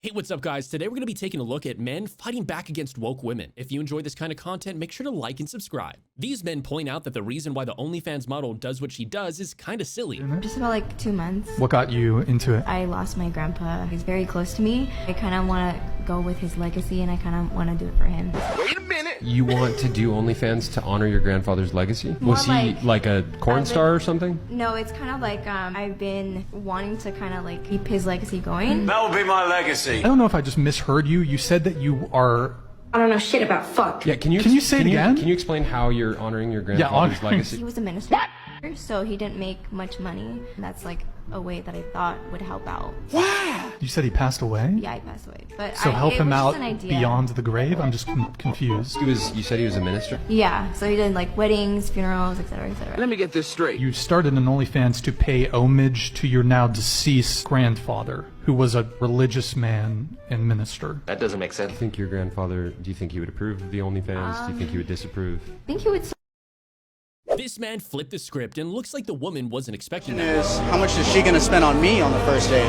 Hey, what's up guys? Today we're going to be taking a look at men fighting back against woke women. If you enjoy this kind of content, make sure to like and subscribe. These men point out that the reason why the OnlyFans model does what she does is kind of silly. Just about like 2 months. What got you into it? I lost my grandpa. He's very close to me. I kind of want to go with his legacy and I kind of want to do it for him. Wait a minute! You want to do OnlyFans to honor your grandfather's legacy? More Was he like a porn star or something? No, it's kind of like I've been wanting to kind of like keep his legacy going. That will be my legacy. I don't know if I just misheard you. You said that you are... I don't know shit about fuck. Yeah, can you say it again? Can you explain how you're honoring your grandfather's legacy? He was a minister, so he didn't make much money. That's like a way that I thought would help out. Wow! You said he passed away? Yeah, he passed away. But So help him out an idea. beyond the grave? I'm just confused. You said he was a minister? Yeah, so he did like weddings, funerals, etc., etc. Let me get this straight. You started an OnlyFans to pay homage to your now deceased grandfather, who was a religious man and minister. That doesn't make sense. Do you think he would approve of the OnlyFans? Do you think he would disapprove? I think he would. This man flipped the script and looks like the woman wasn't expecting that. How much is she gonna spend on me on the first date?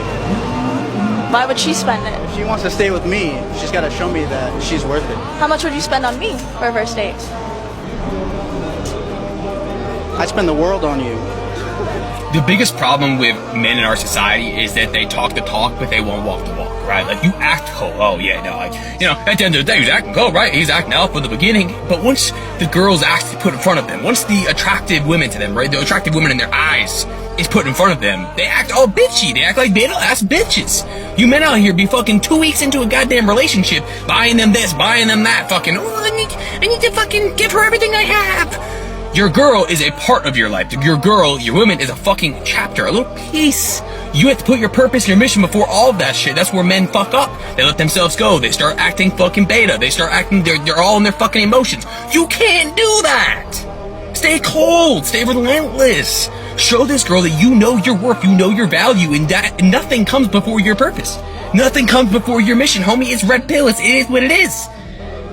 Why would she spend it? If she wants to stay with me, she's gotta show me that she's worth it. How much would you spend on me for a first date? I'd spend the world on you. The biggest problem with men in our society is that they talk the talk, but they won't walk the walk, right? Like, you act cold. Oh, yeah, no, at the end of the day, he's acting cold, right? He's acting out from the beginning. But once the girls actually put in front of them, once the attractive women to them, right? The attractive women in their eyes is put in front of them, they act all bitchy. They act like middle-ass bitches. You men out here be fucking 2 weeks into a goddamn relationship, buying them this, buying them that, fucking, oh, I need to fucking give her everything I have. Your girl is a part of your life. Your girl, your woman, is a fucking chapter, a little piece. You have to put your purpose and your mission before all of that shit. That's where men fuck up. They let themselves go. They start acting fucking beta. They start acting, they're all in their fucking emotions. You can't do that. Stay cold. Stay relentless. Show this girl that you know your worth, you know your value, and that nothing comes before your purpose. Nothing comes before your mission, homie. It's red pill. It is what it is.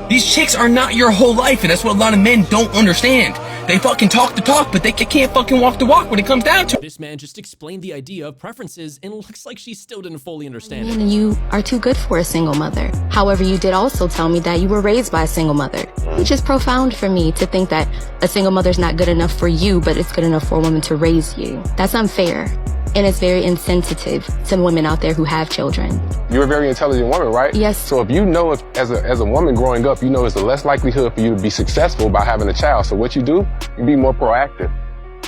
These chicks are not your whole life, and that's what a lot of men don't understand. They fucking talk the talk, but they can't fucking walk the walk when it comes down to it. This man just explained the idea of preferences and looks like she still didn't fully understand And you are too good for a single mother. However, you did also tell me that you were raised by a single mother, which is profound for me to think that a single mother's not good enough for you, but it's good enough for a woman to raise you. That's unfair. And it's very insensitive to women out there who have children. You're a very intelligent woman, right? Yes. So if you know, as a woman growing up, you know it's the less likelihood for you to be successful by having a child. So what you do, you be more proactive.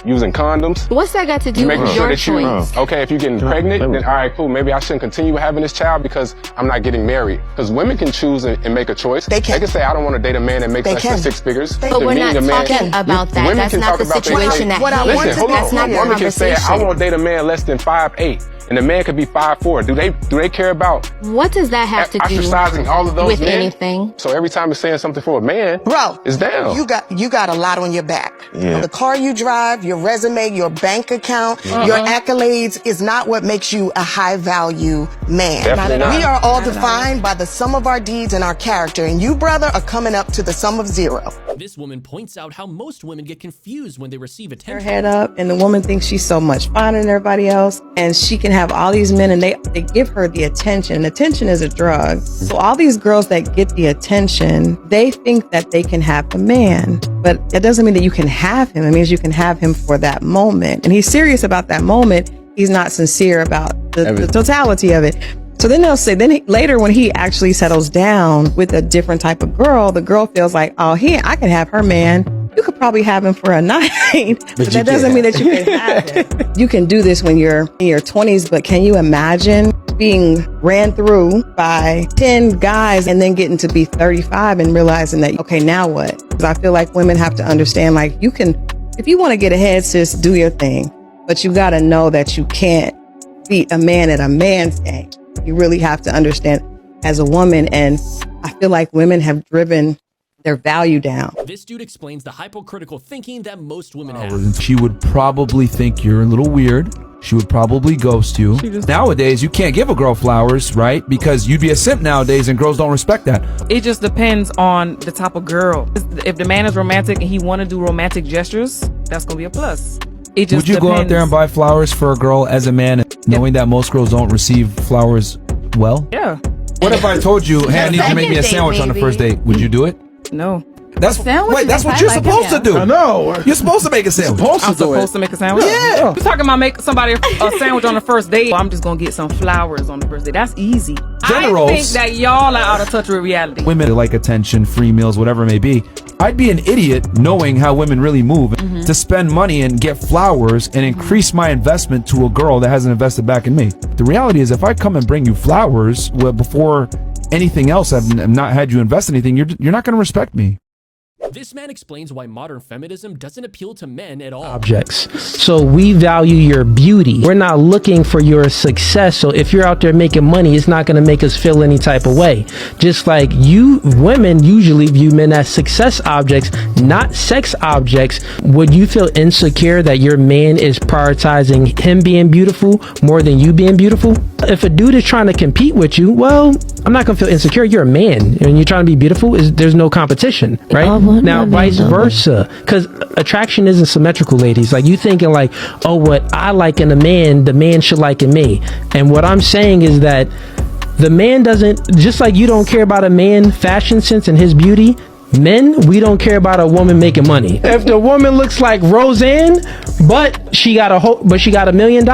Using condoms. What's that got to do with your choice? Okay, if you're getting pregnant, then all right, cool. Maybe I shouldn't continue having this child because I'm not getting married. Because women can choose and make a choice. They can say, I don't want to date a man that makes less than 6 figures. But we're not talking about that. That's not the situation that that's not the women can say, conversation. I won't date a man less than 5'8". And the man could be 5'4". Do they care about what does that have to do ostracizing all of those with men? anything? So every time it's saying something for a man, bro, it's down. You got a lot on your back. Yeah. The car you drive, your resume, your bank account, your accolades is not what makes you a high value man. We are all defined by the sum of our deeds and our character, and you, brother, are coming up to the sum of 0. This woman points out how most women get confused when they receive attention. Her head up, and the woman thinks she's so much finer than everybody else, and she can have all these men, and they give her the attention. And attention is a drug. So all these girls that get the attention, they think that they can have the man, but it doesn't mean that you can have him. It means you can have him for that moment, and he's serious about that moment. He's not sincere about the totality of it. So then they'll say, later when he actually settles down with a different type of girl, the girl feels like, oh, I can have her man. You could probably have him for a night, but that doesn't mean that you can have him. You can do this when you're in your 20s, but can you imagine being ran through by 10 guys and then getting to be 35 and realizing that, okay, now what? Because I feel like women have to understand, like, you can, if you want to get ahead, sis, do your thing, but you got to know that you can't beat a man at a man's game. You really have to understand as a woman, and I feel like women have driven their value down. This dude explains the hypocritical thinking that most women have. She would probably think you're a little weird. She would probably ghost you. Nowadays, you can't give a girl flowers, right? Because you'd be a simp nowadays, and girls don't respect that. It just depends on the type of girl. If the man is romantic and he want to do romantic gestures, that's going to be a plus. It just Would you go out there and buy flowers for a girl as a man, knowing that most girls don't receive flowers well? Yeah. What if I told you, hey, I need you to make me a sandwich on the first date? Would you do it? No. That's what you're supposed to do. I know. You're supposed to make a sandwich. I'm supposed to make a sandwich? Yeah. You're talking about make somebody a sandwich on the first date. I'm just gonna get some flowers on the first date. That's easy. Generals. I think that y'all are out of touch with reality. Women like attention, free meals, whatever it may be. I'd be an idiot knowing how women really move to spend money and get flowers and increase my investment to a girl that hasn't invested back in me. The reality is if I come and bring you flowers before anything else, I've not had you invest anything, you're not going to respect me. This man explains why modern feminism doesn't appeal to men at all. Objects. So we value your beauty. We're not looking for your success. So if you're out there making money, it's not going to make us feel any type of way. Just like you women usually view men as success objects, not sex objects. Would you feel insecure that your man is prioritizing him being beautiful more than you being beautiful? If a dude is trying to compete with you, well, I'm not going to feel insecure. You're a man and you're trying to be beautiful. There's no competition, right? Now, vice versa, because attraction isn't symmetrical, ladies. Like, you thinking like, oh, what I like in a man, the man should like in me. And what I'm saying is that the man doesn't, just like you don't care about a man fashion sense and his beauty, men, we don't care about a woman making money. If the woman looks like Roseanne, but she got $1 million,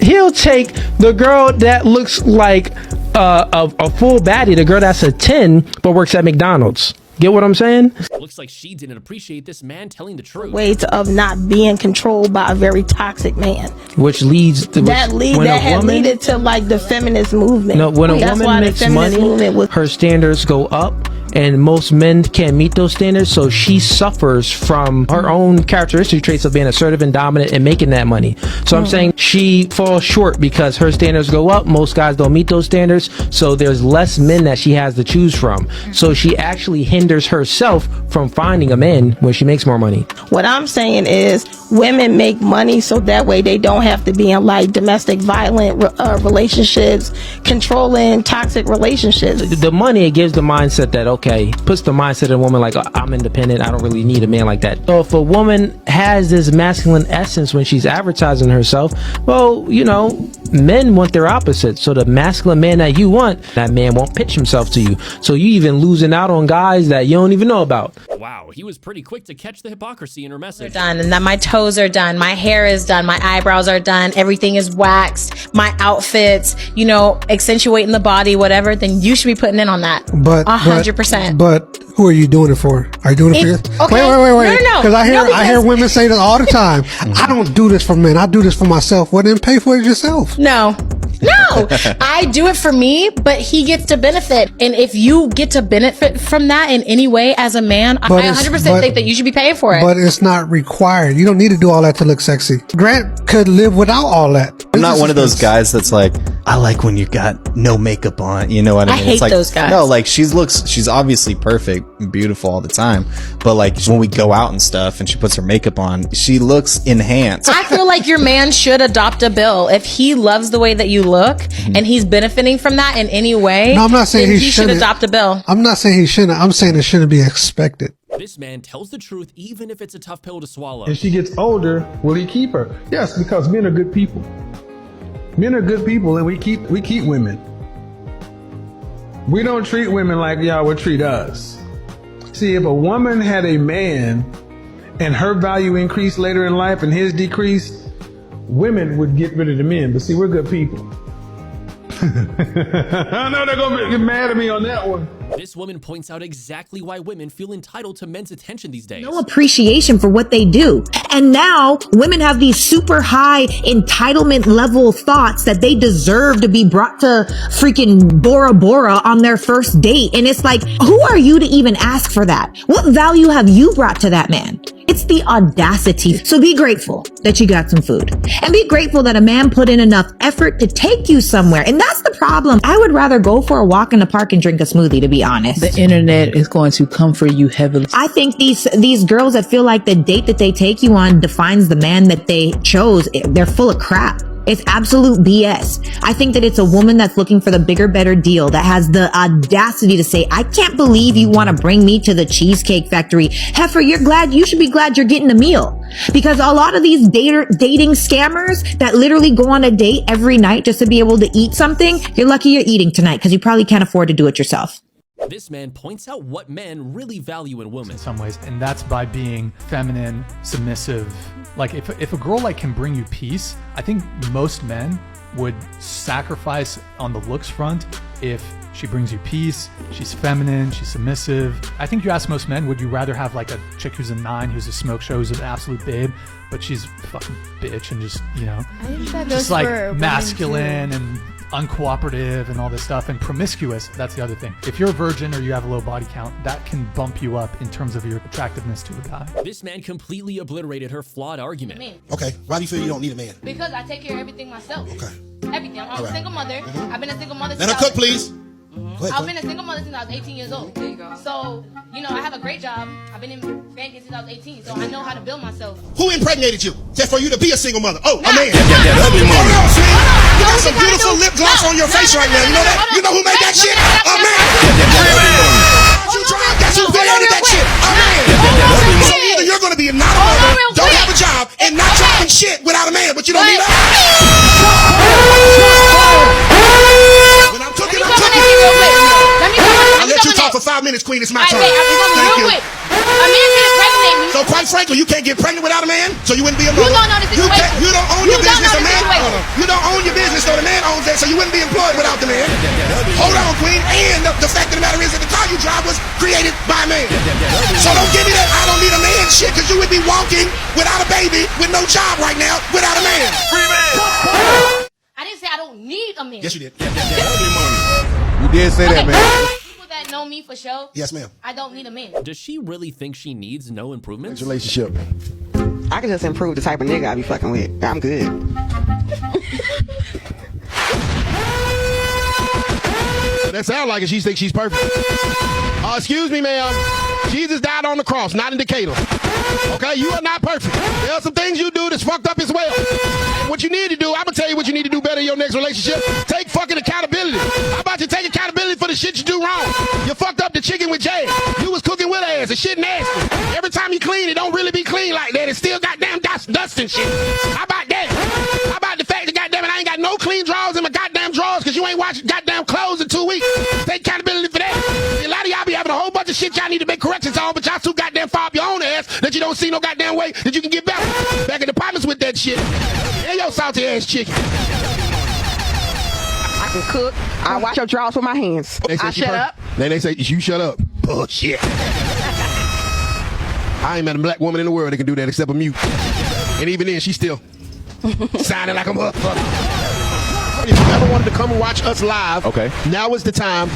he'll take the girl that looks like a full baddie, the girl that's a 10 but works at McDonald's. Get what I'm saying? Looks like she didn't appreciate this man telling the truth. Ways of not being controlled by a very toxic man. Which leads to that had led to like the feminist movement. No, when a woman makes money, her standards go up. And most men can't meet those standards, so she suffers from her own characteristic traits of being assertive and dominant and making that money. So I'm saying she falls short because her standards go up. Most guys don't meet those standards, so there's less men that she has to choose from. So she actually hinders herself from finding a man when she makes more money. What I'm saying is women make money so that way they don't have to be in like domestic violent relationships, controlling toxic relationships. The money, it gives the mindset that, okay, puts the mindset of a woman like, I'm independent, I don't really need a man like that. So if a woman has this masculine essence when she's advertising herself, well, you know, men want their opposite. So the masculine man that you want, that man won't pitch himself to you. So you even losing out on guys that you don't even know about. Wow, he was pretty quick to catch the hypocrisy in her message. Done, and that my toes are done, my hair is done, my eyebrows are done, everything is waxed, my outfits, you know, accentuating the body, whatever, then you should be putting in on that. But 100%. But who are you doing it for? Are you doing it for your... Okay. Wait. No. Because I hear women say this all the time. I don't do this for men. I do this for myself. Well, then pay for it yourself. No, I do it for me, but he gets to benefit. And if you get to benefit from that in any way as a man, I 100% think that you should be paying for it. But it's not required. You don't need to do all that to look sexy. Grant could live without all that. I'm not one of those guys that's like, I like when you got no makeup on. You know what I mean? I hate it's like, those guys. No, like she's obviously perfect and beautiful all the time. But like when we go out and stuff and she puts her makeup on, she looks enhanced. I feel like your man should adopt a bill. If he loves the way that you look and he's benefiting from that in any way, no, I'm not saying he should adopt a bill. I'm not saying he shouldn't. I'm saying it shouldn't be expected. This man tells the truth even if it's a tough pill to swallow. If she gets older, will he keep her? Yes, because men are good people. Men are good people, and we keep women. We don't treat women like y'all would treat us. See, if a woman had a man and her value increased later in life and his decreased, women would get rid of the men. But see, we're good people. I know they're gonna get mad at me on that one. This woman points out exactly why women feel entitled to men's attention these days. No appreciation for what they do. And now women have these super high entitlement level thoughts that they deserve to be brought to freaking Bora Bora on their first date. And it's like, who are you to even ask for that? What value have you brought to that man? It's the audacity. So be grateful that you got some food, and be grateful that a man put in enough effort to take you somewhere. And that's the problem. I would rather go for a walk in the park and drink a smoothie, to be honest. The internet is going to comfort you heavily. I think these girls that feel like the date that they take you on defines the man that they chose, they're full of crap. It's absolute BS. I think that it's a woman that's looking for the bigger, better deal, that has the audacity to say, I can't believe you want to bring me to the Cheesecake Factory. Heifer, you should be glad you're getting a meal. Because a lot of these dating scammers that literally go on a date every night just to be able to eat something, you're lucky you're eating tonight because you probably can't afford to do it yourself. This man points out what men really value in women. In some ways, and that's by being feminine, submissive. Like if a girl like can bring you peace, I think most men would sacrifice on the looks front if she brings you peace, she's feminine, she's submissive. I think you ask most men, would you rather have like a chick who's a 9, who's a smoke show, who's an absolute babe, but she's a fucking bitch and just, you know, I think that just goes like for masculine and uncooperative and all this stuff, and promiscuous. That's the other thing. If you're a virgin or you have a low body count, that can bump you up in terms of your attractiveness to a guy. This man completely obliterated her flawed argument. Okay, why do you feel you don't need a man? Because I take care of everything myself. Okay. Everything. I'm a single mother. I've been a single mother Let her cook, please. I've been a single mother since I was 18 years old. There you go. So, you know, I have a great job. I've been in banking since I was 18, so I know how to build myself. Who impregnated you? Just for you to be a single mother? Oh, a man. Ugly Hold on, sweetie. You got some beautiful lip gloss on your face right now. You know that? You know who made that shit? A man. You tried. Guess who created that shit? A man. So either you're going to be not a mother, don't have a job, and not driving shit without a man, but you don't need that. When I'm cooking, I'm cooking. I'll let you talk for 5 minutes, Queen. It's my turn. Thank you. A man can impregnate me. So quite frankly, you can't get pregnant without a man, so you wouldn't be a mother. You don't know the situation. You don't own your business, a man. You don't own your business, so the man owns that, so you wouldn't be employed without the man. Hold on, Queen. And the fact of the matter is that the car you drive was created by a man. So don't give me that I don't need a man shit, because you would be walking without a baby with no job right now without a man. Free man. I didn't say I don't need a man. Yes, you did. You did say that, man. People that know me for sure. Yes, ma'am. I don't need a man. Does she really think she needs no improvements? Relationship. I can just improve the type of nigga I be fucking with. I'm good. That sounds like it. She thinks she's perfect. Excuse me, ma'am. Jesus died on the cross, not in Decatur. Okay, you are not perfect. There are some things you do that's fucked up as well. And what you need to do, I'm gonna tell you what you need to do better in your next relationship. Take fucking accountability. How about you take accountability for the shit you do wrong? You fucked up the chicken with Jay. You was cooking with ass. The shit nasty. Every time you clean, it don't really be clean like that. It's still goddamn dust and shit. How about that? How about the fact that goddamn it, I ain't got no clean drawers in my goddamn drawers because you ain't washing goddamn clothes in 2 weeks. Take accountability for that. A lot of y'all be having a whole bunch of shit y'all need to make corrections on, but y'all too goddamn far up your own ass that you don't see no goddamn way that you can get better. Back in the apartments with that shit. Hey, yo, salty ass chicken. I can cook. I wash your drawers with my hands. I shut up. Then they say, you shut up. Bullshit. I ain't met a black woman in the world that can do that except a mute. And even then, she's still sounding like a motherfucker. If you ever wanted to come and watch us live, okay, now is the time.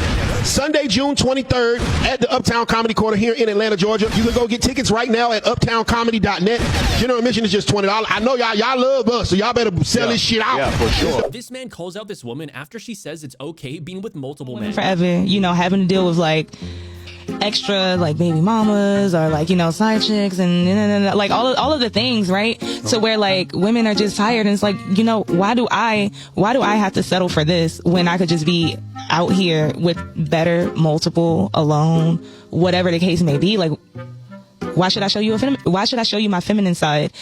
Sunday, June 23rd at the Uptown Comedy Corner here in Atlanta, Georgia. You can go get tickets right now at uptowncomedy.net. General admission is just $20. I know y'all love us, so y'all better sell this shit out. Yeah, for sure. This man calls out this woman after she says it's okay being with multiple men. Forever, you know, having to deal with like extra like baby mamas or like, you know, side chicks and like all of the things, right? So where like women are just tired and it's like, you know, why do I have to settle for this when I could just be out here with better, multiple, alone, whatever the case may be? Like, why should I show you why should I show you my feminine side?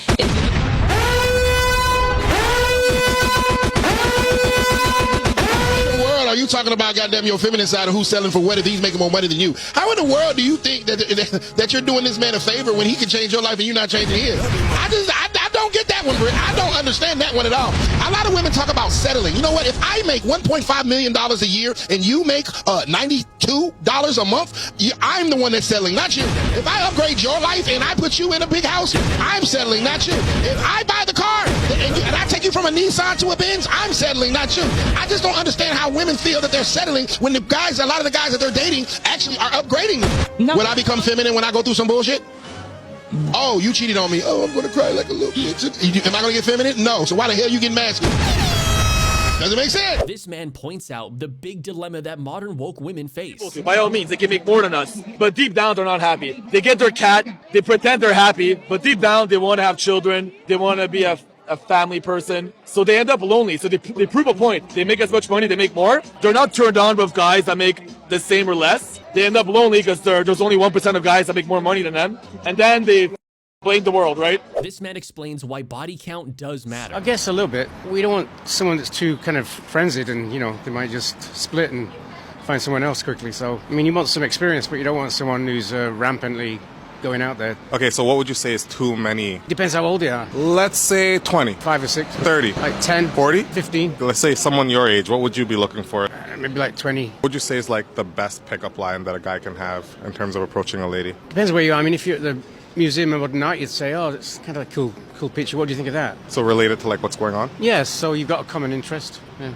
Are you talking about goddamn your feminine side of who's selling for what if he's making more money than you? How in the world do you think that you're doing this man a favor when he can change your life and you're not changing his? I don't get that one, Britt. I don't understand that one at all. A lot of women talk about settling. You know what? If I make $1.5 million a year and you make $92 a month, I'm the one that's settling, not you. If I upgrade your life and I put you in a big house, I'm settling, not you. If I buy the car and I take you from a Nissan to a Benz, I'm settling, not you. I just don't understand how women feel that they're settling when a lot of the guys that they're dating actually are upgrading them. No. Will I become feminine when I go through some bullshit? Oh, you cheated on me. Oh, I'm going to cry like a little bitch. Am I going to get feminine? No. So why the hell you getting masculine? Does it make sense? This man points out the big dilemma that modern woke women face. By all means, they can make more than us, but deep down, they're not happy. They get their cat, they pretend they're happy, but deep down, they want to have children, they want to be a a family person. So they end up lonely. So they prove a point. They make as much money, they make more. They're not turned on with guys that make the same or less. They end up lonely because there's only 1% of guys that make more money than them. And then they blame the world, right? This man explains why body count does matter. I guess a little bit. We don't want someone that's too kind of frenzied and, they might just split and find someone else quickly. So, I mean, you want some experience, but you don't want someone who's rampantly going out there. Okay, so what would you say is too many? Depends how old you are. Let's say 20. 5 or 6. 30. Like 10. 40? 15. Let's say someone your age. What would you be looking for? Maybe like 20. What would you say is like the best pickup line that a guy can have in terms of approaching a lady? Depends where you are. I mean, if you're at the museum of modern art, you'd say, oh, it's kind of a cool picture. What do you think of that? So related to like what's going on? Yes, so you've got a common interest. Yeah.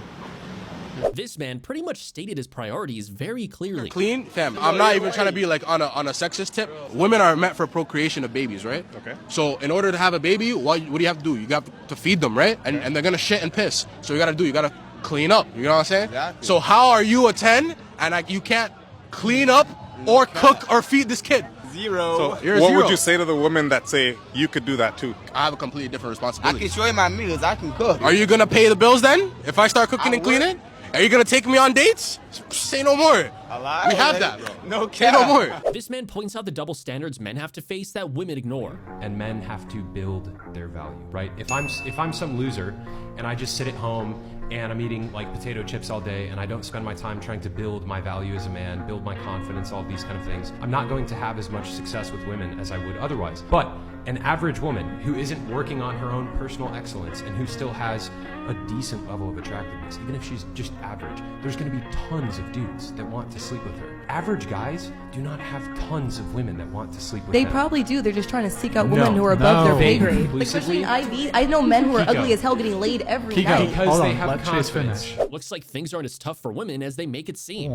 This man pretty much stated his priorities very clearly. Clean, fam. I'm not even trying to be like on a sexist tip. Women are meant for procreation of babies, right? Okay. So in order to have a baby, what do you have to do? You got to feed them, right? And they're gonna shit and piss. So you gotta clean up. You know what I'm saying? Exactly. So how are you a 10 and you can't clean up or cook or feed this kid? Zero. So you're what zero. would you say to the women that say you could do that too? I have a completely different responsibility. I can show you my meals. I can cook. Are you gonna pay the bills then? If I start cooking and cleaning? Are you gonna take me on dates? Say no more. We have that. No Say no more. This man points out the double standards men have to face that women ignore. And men have to build their value, right? If I'm some loser and I just sit at home and I'm eating like potato chips all day and I don't spend my time trying to build my value as a man, build my confidence, all these kind of things, I'm not going to have as much success with women as I would otherwise. But an average woman who isn't working on her own personal excellence and who still has a decent level of attractiveness, even if she's just average, there's going to be tons of dudes that want to sleep with her. Average guys do not have tons of women that want to sleep with them. They probably do. They're just trying to seek out women who are above their pay grade. Especially in IV. I know men who are ugly as hell getting laid every night. Because they have let Chase finish. Looks like things aren't as tough for women as they make it seem.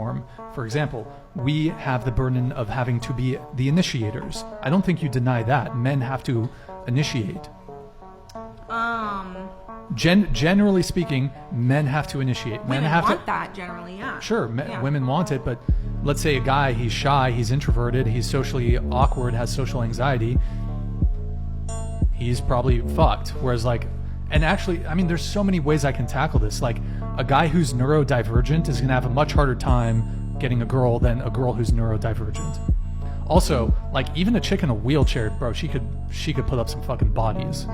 For example, we have the burden of having to be the initiators. I don't think you deny that. Men have to initiate. Generally speaking, men have to initiate. Men have want to. that generally, yeah. Sure, Yeah. women want it, but let's say a guy, he's shy, he's introverted, he's socially awkward, has social anxiety. He's probably fucked. Whereas and actually, I mean, there's so many ways I can tackle this. Like, a guy who's neurodivergent is gonna have a much harder time getting a girl than a girl who's neurodivergent. Also, even a chick in a wheelchair, bro, she could put up some fucking bodies.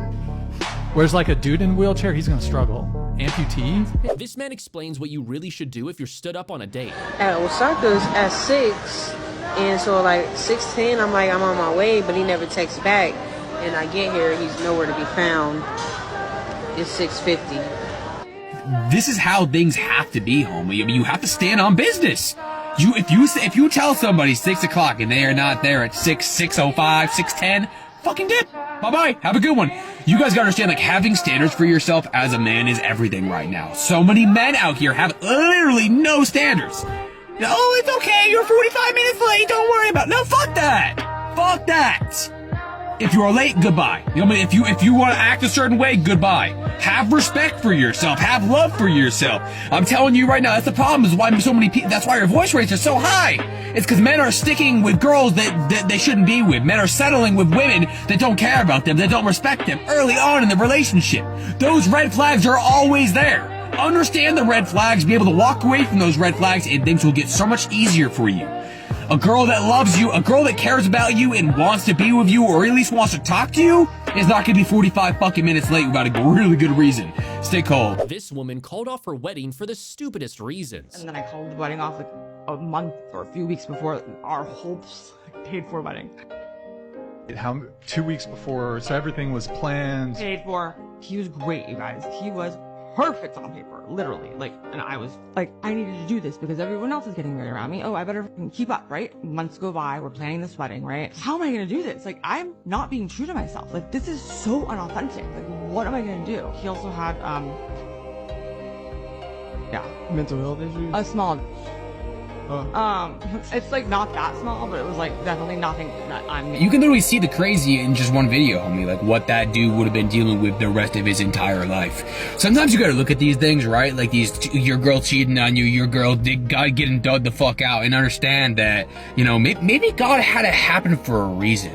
Whereas a dude in a wheelchair, he's gonna struggle. Amputee? This man explains what you really should do if you're stood up on a date. At Osaka's at 6, and so 6:10, I'm on my way, but he never texts back. And I get here, he's nowhere to be found. It's 6:50. This is how things have to be, homie. I mean, you have to stand on business. If you tell somebody 6 o'clock and they are not there at 6:05, 6:10, fucking dip. Bye-bye. Have a good one. You guys gotta understand, having standards for yourself as a man is everything right now. So many men out here have literally no standards. Oh, it's okay. You're 45 minutes late. Don't worry about it. No, fuck that. Fuck that. If you are late, goodbye. If you want to act a certain way, goodbye. Have respect for yourself. Have love for yourself. I'm telling you right now, that's the problem. Is why so many people. That's why your voice rates are so high. It's because men are sticking with girls that they shouldn't be with. Men are settling with women that don't care about them, that don't respect them early on in the relationship. Those red flags are always there. Understand the red flags. Be able to walk away from those red flags, and things will get so much easier for you. A girl that loves you, a girl that cares about you and wants to be with you, or at least wants to talk to you, is not going to be 45 fucking minutes late without a really good reason. Stay cold. This woman called off her wedding for the stupidest reasons. And then I called the wedding off a month or a few weeks before our whole paid-for wedding. 2 weeks before, so everything was planned. Paid for. He was great, you guys. He was perfect on paper, literally. And I was I needed to do this because everyone else is getting married around me. Oh, I better keep up, right? Months go by, we're planning this wedding, right? How am I gonna do this? I'm not being true to myself. This is so unauthentic. What am I gonna do? He also had, mental health issues? A small, it's not that small, but it was definitely nothing that I'm... You can literally see the crazy in just one video, homie. What that dude would have been dealing with the rest of his entire life. Sometimes you gotta look at these things, right? Your girl cheating on you, your girl God getting dug the fuck out, and understand that, maybe God had it happen for a reason.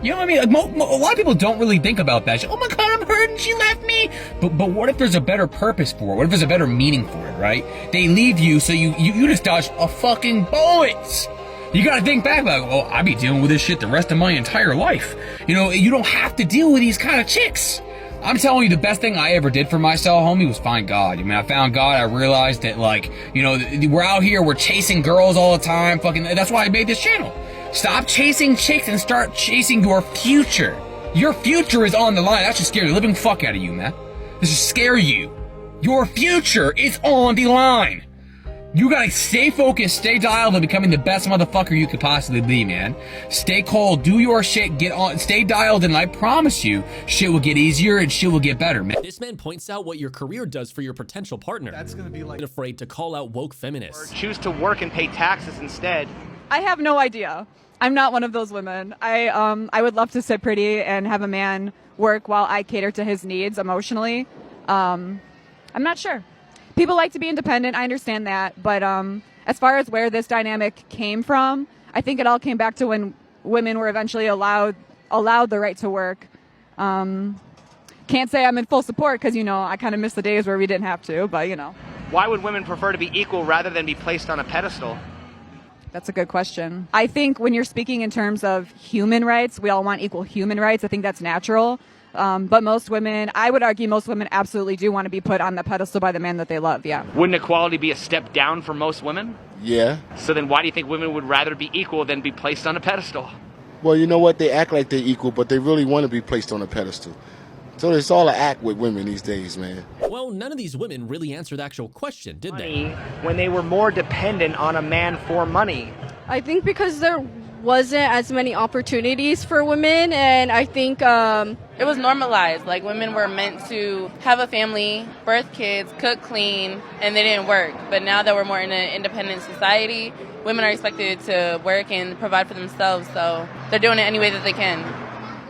You know what I mean? Like, a lot of people don't really think about that. Oh my God, I'm hurt and she left me. But what if there's a better purpose for it? What if there's a better meaning for it, right? They leave you, so you just dodged a fucking bullet. You gotta think back, like, well, I'd be dealing with this shit the rest of my entire life. You know, you don't have to deal with these kind of chicks. I'm telling you, the best thing I ever did for myself, homie, was find God. I mean, I found God. I realized that, like, you know, we're out here, we're chasing girls all the time. Fucking, that's why I made this channel. Stop chasing chicks and start chasing your future. Your future is on the line. That should scare the living fuck out of you, man. This should scare you. Your future is on the line. You gotta stay focused, stay dialed on becoming the best motherfucker you could possibly be, man. Stay cold, do your shit, get on, stay dialed, and I promise you, shit will get easier and shit will get better, man. This man points out what your career does for your potential partner. That's gonna be like afraid to call out woke feminists. Or choose to work and pay taxes instead. I have no idea. I'm not one of those women. I would love to sit pretty and have a man work while I cater to his needs emotionally. I'm not sure. People like to be independent, I understand that, but as far as where this dynamic came from, I think it all came back to when women were eventually allowed the right to work. Can't say I'm in full support because, you know, I kind of miss the days where we didn't have to, but, you know. Why would women prefer to be equal rather than be placed on a pedestal? That's a good question. I think when you're speaking in terms of human rights, we all want equal human rights. I think that's natural. But most women, I would argue most women absolutely do want to be put on the pedestal by the man that they love, yeah. Wouldn't equality be a step down for most women? Yeah. So then why do you think women would rather be equal than be placed on a pedestal? Well, you know what? They act like they're equal, but they really want to be placed on a pedestal. So it's all an act with women these days, man. Well, none of these women really answered the actual question, did they? When they were more dependent on a man for money. I think because there wasn't as many opportunities for women, and I think it was normalized. Like, women were meant to have a family, birth kids, cook, clean, and they didn't work. But now that we're more in an independent society, women are expected to work and provide for themselves, so they're doing it any way that they can.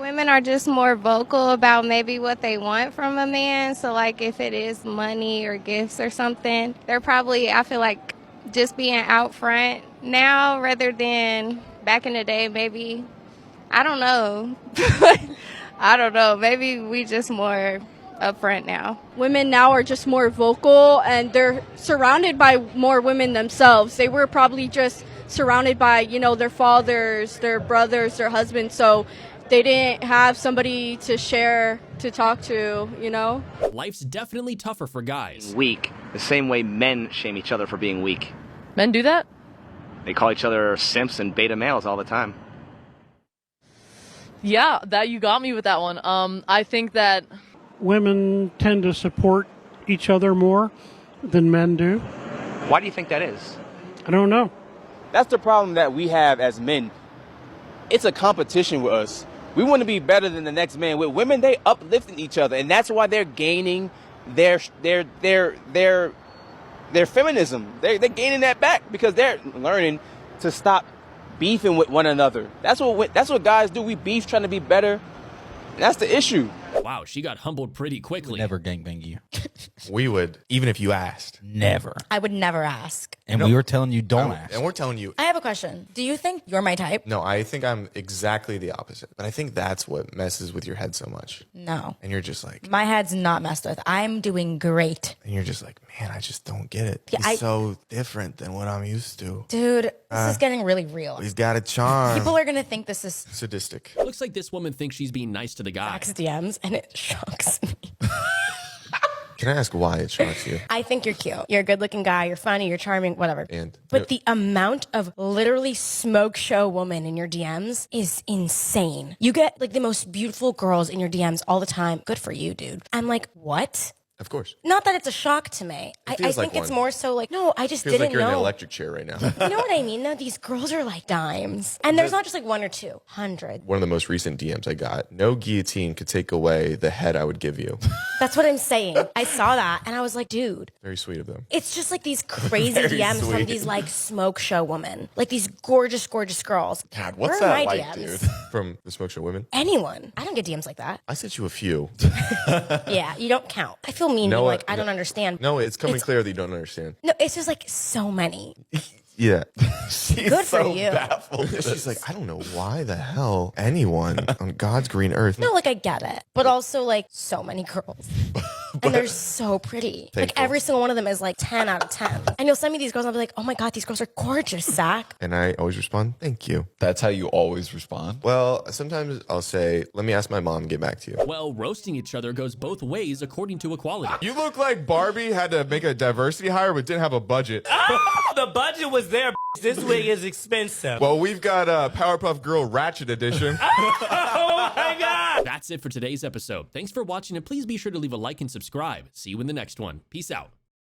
Women are just more vocal about maybe what they want from a man. So, like, if it is money or gifts or something, they're probably, I feel like, just being out front now rather than back in the day. Maybe, I don't know. I don't know. Maybe we just more upfront now. Women now are just more vocal, and they're surrounded by more women themselves. They were probably just surrounded by, you know, their fathers, their brothers, their husbands. So they didn't have somebody to share, to talk to, you know? Life's definitely tougher for guys. Weak, the same way men shame each other for being weak. Men do that? They call each other simps and beta males all the time. Yeah, that you got me with that one. I think that women tend to support each other more than men do. Why do you think that is? I don't know. That's the problem that we have as men. It's a competition with us. We want to be better than the next man. With women, they uplifting each other, and that's why they're gaining their feminism. They're gaining that back because they're learning to stop beefing with one another. That's what guys do. We beef trying to be better. And that's the issue. Wow, she got humbled pretty quickly. Never gangbang you. We would, even if you asked. Never. I would never ask. And we were telling you don't ask. And we're telling you. I have a question. Do you think you're my type? No, I think I'm exactly the opposite. But I think that's what messes with your head so much. No. And you're just like. My head's not messed with. I'm doing great. And you're just like, man, I just don't get it. Yeah, he's so different than what I'm used to. Dude, this is getting really real. He's got a charm. People are going to think this is sadistic. Looks like this woman thinks she's being nice to the guy. Fax DMs, and it shocks me. Can I ask why it shocks you? I think you're cute. You're a good-looking guy. You're funny. You're charming. Whatever. But the amount of literally smoke show woman in your DMs is insane. You get like the most beautiful girls in your DMs all the time. Good for you, dude. I'm like, what? Of course. Not that it's a shock to me. I think it's more so like, no, I just didn't know. Feels like you're in an electric chair right now. You know what I mean? No, these girls are like dimes. And there's not just like one or two, 100. One of the most recent DMs I got, no guillotine could take away the head I would give you. That's what I'm saying. I saw that and I was like, dude. Very sweet of them. It's just like these crazy DMs from these like smoke show women. Like these gorgeous, gorgeous girls. God, what's that like, DMs? Dude? From the smoke show women? Anyone. I don't get DMs like that. I sent you a few. Yeah, you don't count. I feel mean. No, like, I don't understand. No, it's coming clear that you don't understand. No, it's just like so many. Yeah. Good for you. She's like, I don't know why the hell anyone on God's green earth. No, like I get it, but also like so many girls, and they're so pretty. Like every single one of them is like 10 out of 10. And you'll send me these girls, and I'll be like, oh my god, these girls are gorgeous, Zach. And I always respond, thank you. That's how you always respond? Well, sometimes I'll say, let me ask my mom and get back to you. Well, roasting each other goes both ways according to equality. You look like Barbie had to make a diversity hire but didn't have a budget. Oh, the budget was there. This wig is expensive. Well, we've got Powerpuff Girl Ratchet Edition. Oh my god! That's it for today's episode. Thanks for watching, and please be sure to leave a like and subscribe. See you in the next one. Peace out.